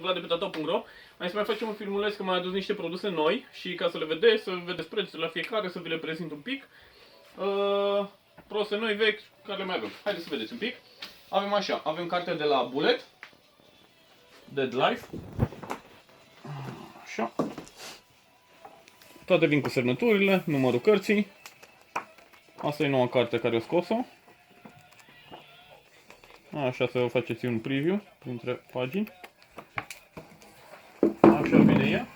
Vlad de pe tatăl.ro. Hai să mai facem un filmuleț că m-a adus niște produse noi și ca să le vedeți, să vedeți prețurile la fiecare, să vi le prezint un pic. Produse noi, vechi, care le mai avem. Haideți să vedeți un pic. Avem așa, avem cartea de la Bullet, Dead Life. Așa. Toate vin cu semnăturile, numărul cărții. Asta e noua carte care o scos-o. Așa, să vă faceți un preview printre pagini. Așa vine ea.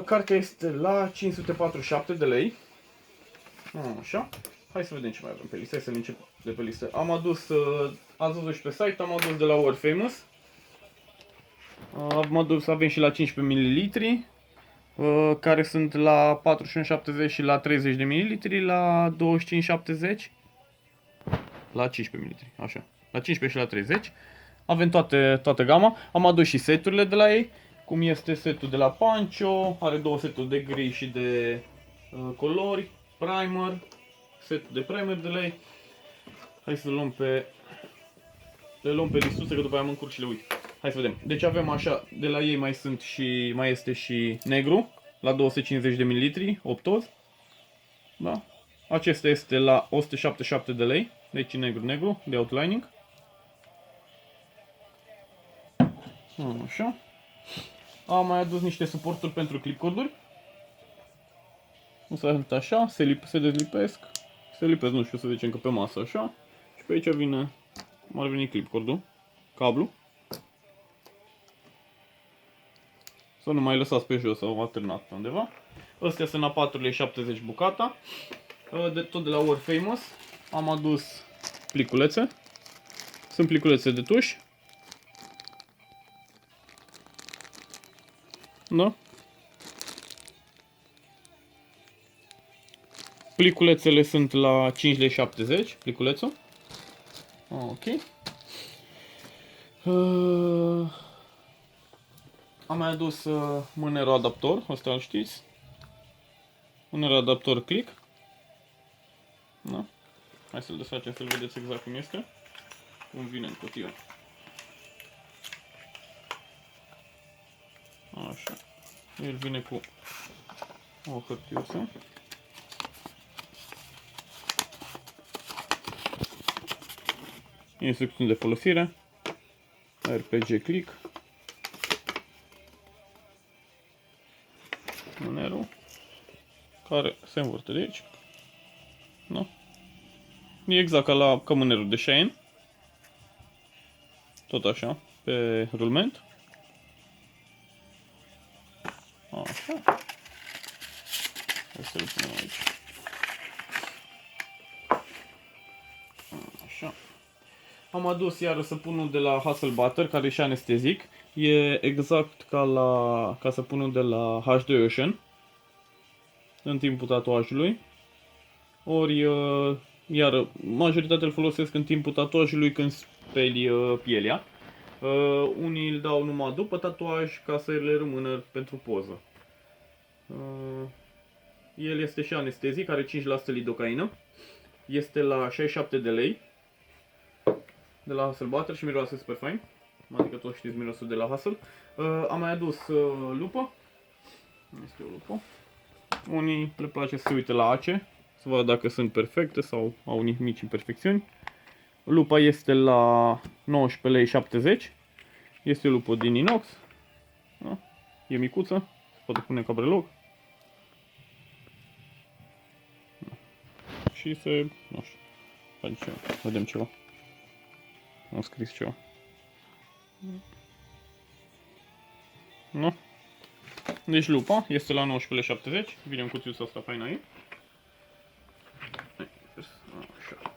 Cartea este la 547 de lei. Așa. Hai să vedem ce mai avem pe listă. Hai să le încep de pe listă. Am adus, ați văzut și pe site, am adus de la World Famous. Am adus, avem și la 15 ml. Care sunt la 41,70 și la 30 de ml, la 25,70. La 15 ml, așa. La 15 și la 30. Avem toată gama. Am adus și seturile de la ei. Cum este setul de la Pancho. Are două seturi de gri și de colori. Primer. Setul de primer de la ei. Hai să le luăm pe listuță, că după aia mă încurc și le uit. Hai să vedem. Deci avem așa, de la ei mai este și negru. La 250 de ml, 8 oz. Da? Acesta este la 177 de lei. Deci negru, de outlining. Așa. Am mai adus niște suporturi pentru clipcorduri. O să arăt așa, se dezlipesc. Se lipesc, nu știu, să zicem că pe masă așa. Și pe aici ar veni clipcordul, cablu. Să nu mai lăsați pe jos sau alternat pe undeva. Astea sunt la 4,70 bucata. Tot de la World Famous. Am adus pliculețe. Sunt pliculețe de tuș. Da? Pliculețele sunt la 5,70 pliculețul. Ok. Am mai adus mânerul adaptor, ăsta îl știți. Mânerul adaptor click. Da? Hai să-l desfacem să-l vedeți exact cum este. Cum vine în cutie. Așa. El vine cu o hârtiuță. Instrucțiuni de folosire. RPG click. Mânerul care se învârte de aici. Da? E exact ca mânerul de Shane. Tot așa, pe rulment. Așa. Hai să-l punem aici. Așa. Am adus iară săpunul de la Hustle Butter, care e și anestezic. E exact ca săpunul de la H2 Ocean. În timpul tatuajului. Ori, iară, majoritatea îl folosesc în timpul tatuajului când speli pielea. Unii îl dau numai după tatuaj ca să le rămână pentru poză. El este și anestezic, are 5% lidocaină. Este la 67 de lei. De la Hustle Butter și miroase super fain. Adică toți știți mirosul de la Hustle. Am mai adus lupă. Este o lupă. Unii le place să se uite la ace, să vadă dacă sunt perfecte sau au mici imperfecțiuni. Lupa este la 19,70 lei. Este o lupă din inox. Da? E micuță, se poate pune ca breloc. Da. Și nu știu, face ceva. Vedem ceva. Am scris ceva. Nu? Deci lupa este la 19,70 lei. Vine în cutiuța asta faină aici. Așa.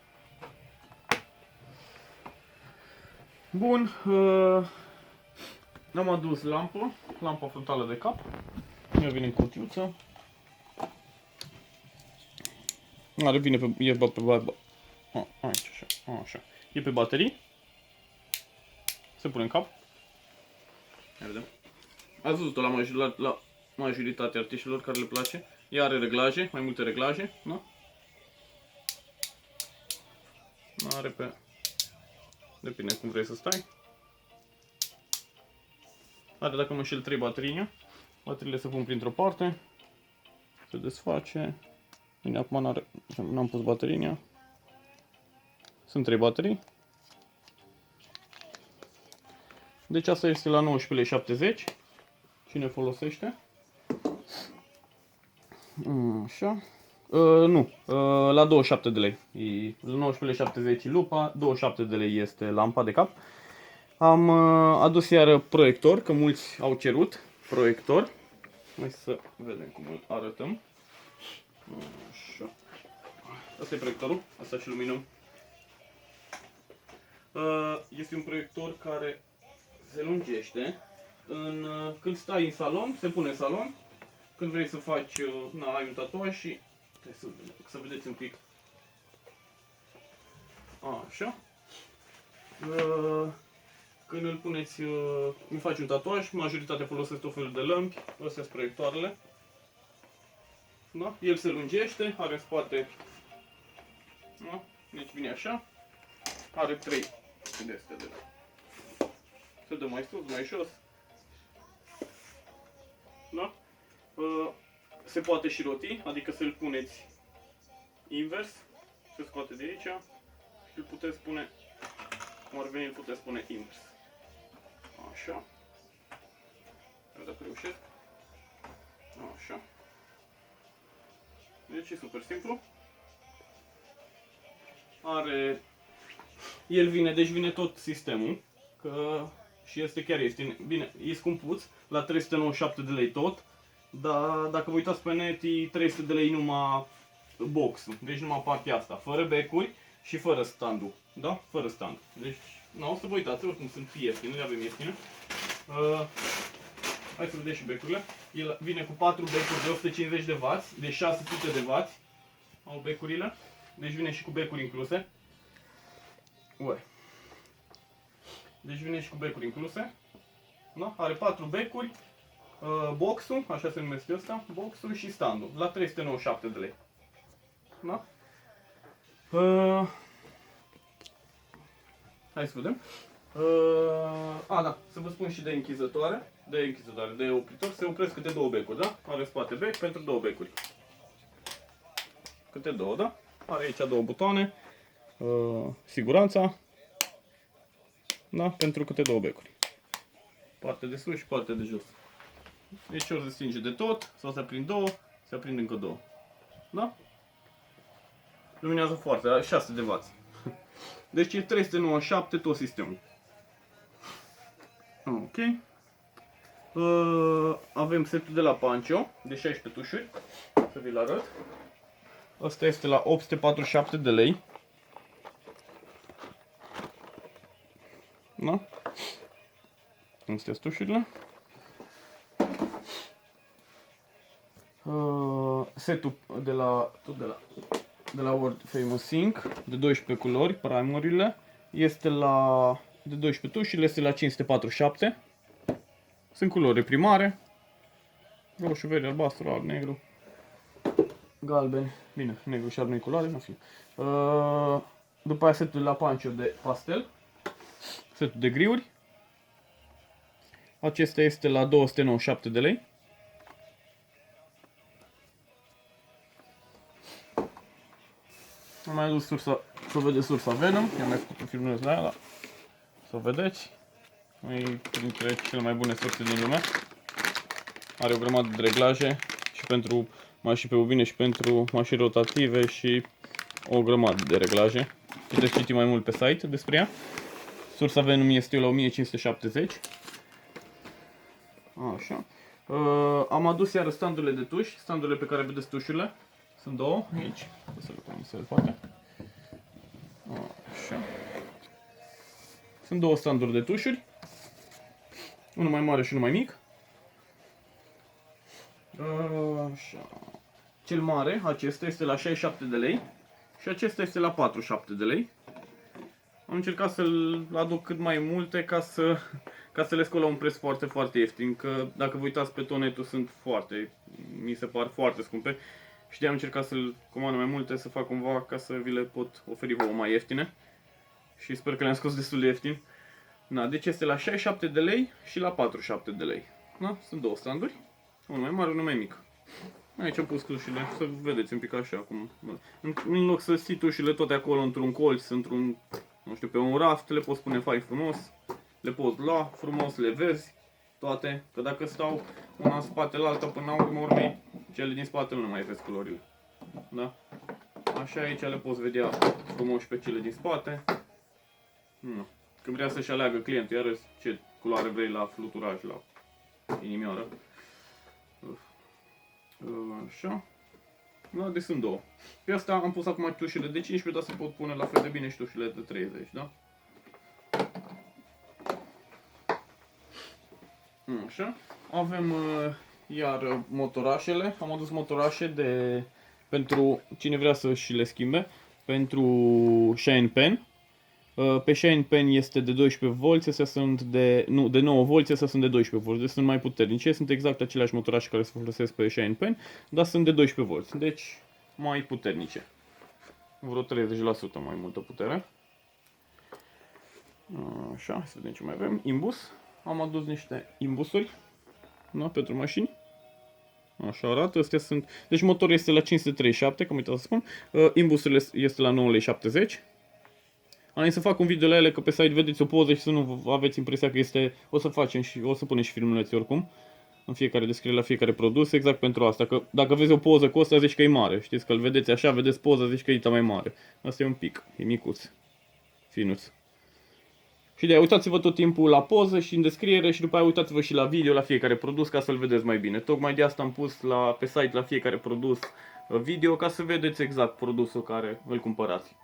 Bun. Am adus lampa frontală de cap. Ea vine în cutiuță. Vine aici, așa. E pe baterii. Se pune în cap. Ia vedem. Ați văzut-o la majoritatea artiștilor care le place. Ea are reglaje, mai multe reglaje, da? Are pe... Depinde cum vrei să stai. Are, dacă mă înșel, 3 baterii. Bateriile se pun printr-o parte. Se desface. Bine, acum n-am pus baterii. Sunt 3 baterii. Deci asta este la 19,70 lei. Cine folosește? Așa. Nu, la 27 de lei. 19,70 lei lupa, 27 de lei este lampa de cap. Am adus iar proiector, că mulți au cerut proiector. Hai să vedem cum îl arătăm. Așa. Asta e proiectorul, asta și luminăm. Este un proiector care se lungește. Când stai în salon, se pune în salon. Când vrei să faci, ai un tatuaj și trebuie să vedeți un pic. Așa. Când îl puneți, îmi faci un tatuaj, majoritatea folosesc tot felul de lămpi, astea sunt proiectoarele. Da? El se lungește, are în spate, da? Deci vine așa, are 3 de astea de la. Se dă mai sus, mai jos. Da? Se poate și roti, adică să-l puneți invers, se scoate de aici, îl puteți pune, cum ar veni, îl puteți pune invers. Așa. Dacă reușesc. Așa. Deci e super simplu. Are... El vine, deci vine tot sistemul. Că și este chiar ieftin. Bine, e scumpuț, la 397 de lei tot. Dar dacă vă uitați pe net, e 300 de lei numai boxul. Deci numai partea asta. Fără becuri și fără standul. Da? Fără stand. Deci, nu, o să vă uitați, oricum sunt ieftine, le avem ieftine. Hai să vedem și becurile. El vine cu 4 becuri de 150 de W, de 600 de W. Au becurile. Deci vine și cu becuri incluse. Uai. Deci vine și cu becuri incluse. Da? Are 4 becuri. Boxul, așa se numește ăsta, boxul și standul, la 397 de lei. Da? Hai să vedem. Da, să vă spun și de închizătoare, de opritor, se opresc câte 2 becuri, da? Are spate bec pentru 2 becuri. Câte 2, da? Are aici 2 butoane, siguranța, da? Pentru câte 2 becuri. Partea de sus și partea de jos. Deci ori se stinge de tot, sau se aprind 2, se aprind încă 2. Da? Luminează foarte, are 6 de W. Deci e 397 tot sistemul. Ok. Avem setul de la Pancio, de 16 tușuri. Să vi-l arăt. Asta este la 847 de lei. Da? Astea sunt tușurile. Setul de la World Famous Sync de 12 culori, primerile, este de 12 tușile, este la 547. Sunt culori primare: roșu, verde, albastru, alb, negru, galben. Bine, negru și alb nu-i culoare, nu fi. După aia setul de la Pancio de pastel, setul de griuri. Acesta este la 297 de lei. Am mai adus sursa, să vedeți sursa Venom, i-am mai făcut un filmuleț la ea, dar să o vedeți. E printre cele mai bune surse din lume. Are o grămadă de reglaje și pentru mașini pe bobine și pentru mașini rotative și o grămadă de reglaje. Puteți citi mai mult pe site despre ea. Sursa Venom este la 1570. Așa. Am adus iar standurile de tuși, standurile pe care vedeți tușurile. Sunt 2 aici, o să le punem să le facă. Așa. Sunt 2 standuri de tușuri, unul mai mare și unul mai mic. Așa. Cel mare, acesta, este la 67 de lei și acesta este la 47 de lei. Am încercat să-l aduc cât mai multe ca să le scot la un preț foarte, foarte ieftin, că dacă vă uitați pe tot netul sunt mi se par foarte scumpe. Și de-am încercat să-l comand mai multe, să fac cumva ca să vi le pot oferi vouă mai ieftine. Și sper că le-am scos destul de ieftin. Na, deci este la 67 de lei și la 47 de lei. Da? Sunt două standuri. Unul mai mare, unul mai mic. Aici am pus crușile, să vedeți un pic așa cum. În loc să ții ușile toate acolo într-un colț, într-un, nu știu, pe un raft, le poți pune fai frumos, le poți lua frumos, le vezi toate, că dacă stau una în spatele alta până la urmă urmei, cele din spate nu mai vezi culorile. Da? Așa aici le poți vedea frumos pe cele din spate. Nu. Când vrea să-și aleagă clientul, iarăși ce culoare vrei la fluturaj, la inimioară. Așa. Da, deci sunt două. Pe asta am pus acum tușile de 15, dar se pot pune la fel de bine și tușile de 30, da? Așa. Avem iar motorașele. Am adus motorașe pentru cine vrea să și le schimbe. Pentru Shine Pen. Pe Shine Pen este de 12V, astea sunt de 9V, astea sunt de 12V, deci sunt mai puternice, sunt exact aceleași motorașe care se folosesc pe Shine Pen, dar sunt de 12V, deci mai puternice. Vreo 30% mai multă putere. Așa, să vedem ce mai avem. Imbus. Am adus niște imbusuri, da, pentru mașini. Așa arată, astea sunt. Deci motorul este la 537, cum uitam să spun. Imbusul este la 9,70 lei. Am să fac un video la ele, că pe site vedeți o poză și să nu aveți impresia că este. O să facem și o să punem și filmulețe oricum. În fiecare descriere la fiecare produs, exact pentru asta. Că dacă vezi o poză cu asta, zici că e mare. Știți că îl vedeți așa, vedeți poza, zici că e mai mare. Asta e un pic, e micuț, finuț. Și de aia uitați-vă tot timpul la poză și în descriere și după aia uitați-vă și la video la fiecare produs ca să-l vedeți mai bine. Tocmai de asta am pus pe site la fiecare produs video ca să vedeți exact produsul care îl cumpărați.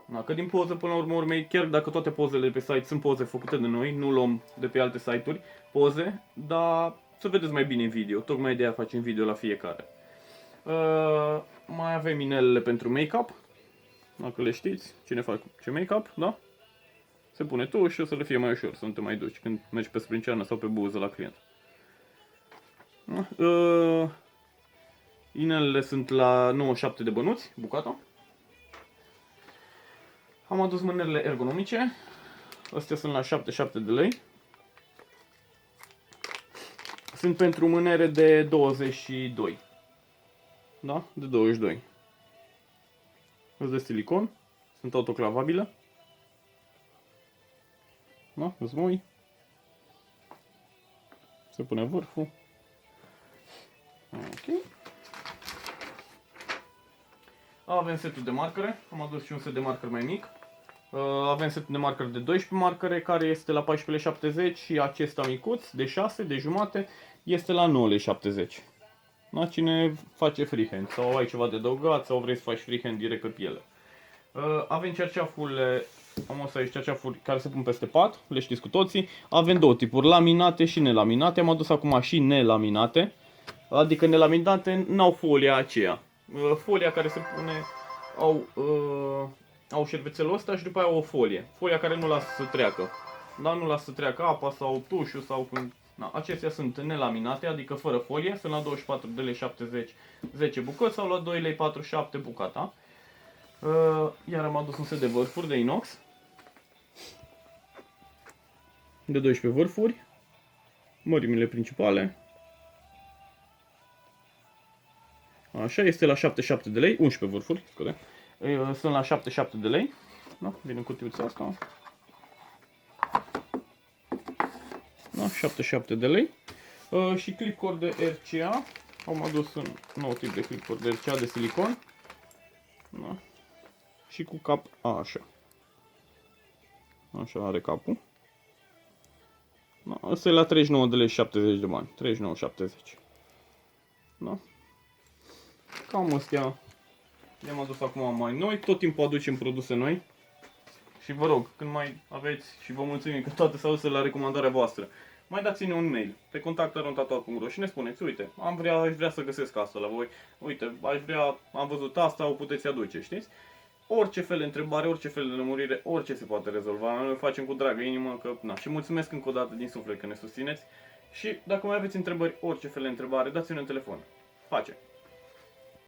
Da, că din poză până la urmă urmei, chiar dacă toate pozele pe site sunt poze făcute de noi, nu luăm de pe alte site-uri poze, dar să vedeți mai bine în video. Tocmai de aia facem video la fiecare. Mai avem inelele pentru make-up. Dacă le știți, cine face make-up, da? Se pune tu și o să le fie mai ușor să nu te mai duci când mergi pe sprânceană sau pe buză la client. Inelele sunt la 97 de bănuți, bucata. Am adus mânerele ergonomice. Astea sunt la 77 de lei. Sunt pentru mânere de 22. Da? De 22. Sunt de silicon. Sunt autoclavabile. Da? Îți moi. Se pune vârful. Ok. Avem setul de marcare. Am adus și un set de marcări mai mic. Avem setul de marcări de 12 marcare care este la 14,70 și acesta micuț de 6 de jumate este la 9,70. Da? Cine face freehand sau ai ceva de adăugat sau vrei să faci freehand direct pe piele. Avem cerceafurile. Am o să aici cerceafuri care se pun peste pat, le știți cu toții. Avem două tipuri, laminate și nelaminate. Am adus acum și nelaminate. Adică nelaminate n-au folia aceea. Folia care se pune au șervețelul ăsta și după aia o folie. Folia care nu lasă să treacă. Da, nu lasă să treacă apa sau tușul sau când. Da, acestea sunt nelaminate, adică fără folie, sunt la 24 de lei 70 10 bucăți sau la 2 lei 47 bucata. Iar am adus un set de vârfuri de inox. De 12 vârfuri. Mărimile principale. Așa, este la 77 de lei, 11 vârfuri, scuze. Sunt la 77 de lei. Da? Vine în cutiuța asta. Da? 77 de lei. Și clipcord de RCA. Am adus un nou tip de clipcord de RCA de silicon. Da? Și cu cap așa. Așa are capul. Da? Asta e la 39 de lei 70 de bani. 39,70. Da? Cam astea le-am adus acum mai noi. Tot timpul aducem produse noi. Și vă rog, când mai aveți și vă mulțumim că toate s-au dus la recomandarea voastră, mai dați-ne un mail pe contact@tatuar.ro și ne spuneți, uite, aș vrea să găsesc asta la voi, uite, am văzut asta, o puteți aduce, știți? Orice fel de întrebare, orice fel de lămurire, orice se poate rezolva, noi o facem cu dragă inimă, că, na, și mulțumesc încă o dată din suflet că ne susțineți și dacă mai aveți întrebări, orice fel de întrebare, dați-ne un telefon. Face!